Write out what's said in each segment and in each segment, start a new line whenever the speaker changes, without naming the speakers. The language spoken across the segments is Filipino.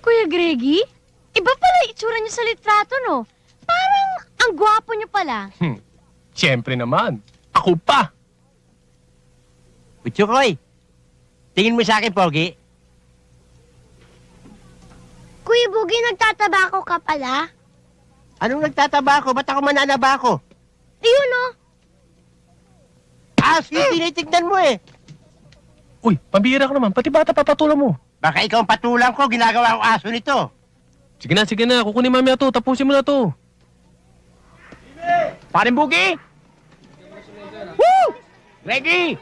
Kuya Greggy? Iba pala itsura niyo sa litrato, no? Parang ang gwapo niyo pala.
Siyempre naman. Ako pa.
Butsukoy, tingin mo sa akin, Pogi.
Kuya Bugi, nagtatabako ka pala?
Anong nagtataba ako? Ba't ako mananaba ako?
Ayun, no?
Yung tinitignan mo eh.
Uy, pambihira ka naman. Pati bata papatulan mo.
Baka ikaw ang patulang ko, ginagawa ko aso nito.
Sige na. Kukunin mamaya to. Tapusin mo na to.
Paring Bugi! Woo! Greggy!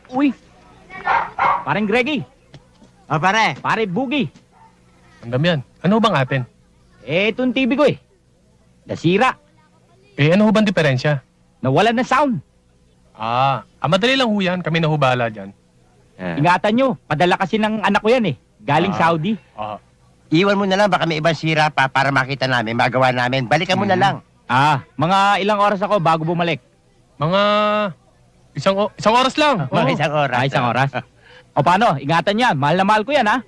Uy! Paring Greggy!
O pare,
Paring Bugi!
Ang dami yan. Ano bang atin?
Itong TV ko eh. Nasira.
Ano bang diferensya?
Nawalan ng sound.
Madali lang ho yan. Kami na ho bahala dyan.
Ingatan nyo. Padala kasi ng anak ko yan eh. Galing Saudi.
iwan mo na lang, baka may ibang sira pa para makita namin, magawa namin. Balikan mo na lang.
Mga ilang oras ako bago bumalik.
Mga isang oras lang.
Mga isang oras.
Isang oras. O paano? Ingatan yan. Mahal na mahal ko yan ha.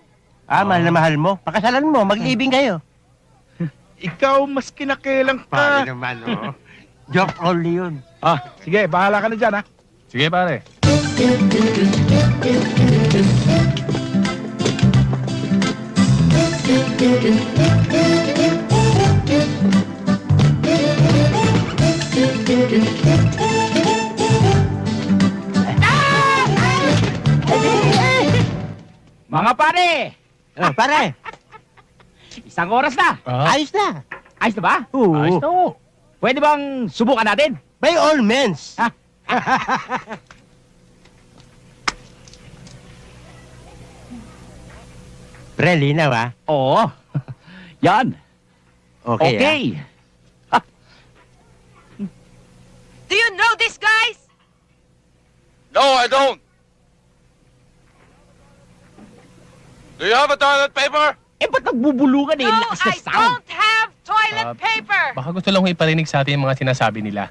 Mahal na mahal mo. Pakasalan mo, mag-ibing kayo.
Ikaw, mas kinakilang
Pare
ka.
naman, Joke only yun.
Sige, bahala ka na dyan, ha?
Sige, pare.
Mga pare!
Pare,
Isang oras na.
ayos na.
Ayos na ba?
Ayos na ho.
Pwede bang subukan natin?
By all means. Pre, linaw, ha?
Oo. Yan.
Okay,
Okay.
Do you know this, guys?
No, I don't. Do you have a toilet paper?
Ba't nagbubulukan eh?
No,
Lakas na
I
sound.
don't have toilet paper.
Baka gusto lang ho iparinig sa atin yung mga sinasabi nila.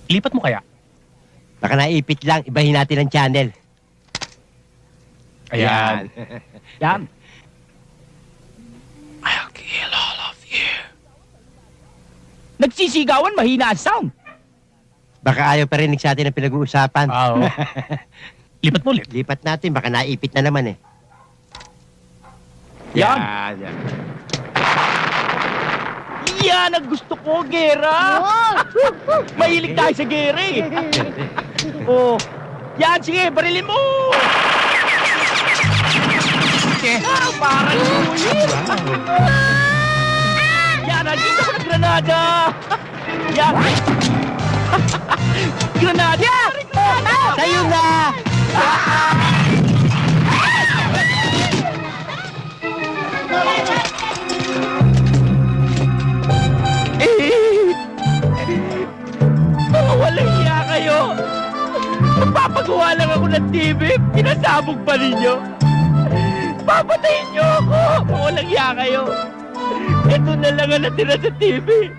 Lipat mo kaya?
Baka naipit lang, ibahin natin ang channel.
Ayan.
Yan.
I'll kill all of you.
Nagsisigawan, mahina ang sound.
Baka ayaw pa rinig sa atin ang pinag-uusapan.
Oo. Lipat mo ulit.
Lipat natin, baka naipit na naman eh.
Yan.
Yan.
Yan ang gusto ko, Gera. Mahilig tayo sa Gera eh. Yan, sige, barilin mo. Parang sulit. Yan, nandito ko ng granada. Yan. Granada!
Sa'yo na!
Walang hiya kayo. Magpapagawa lang ako ng TV. Pinasabog pa ninyo. Papatayin niyo ako. Walang hiya kayo. Ito na lang ang natira sa TV.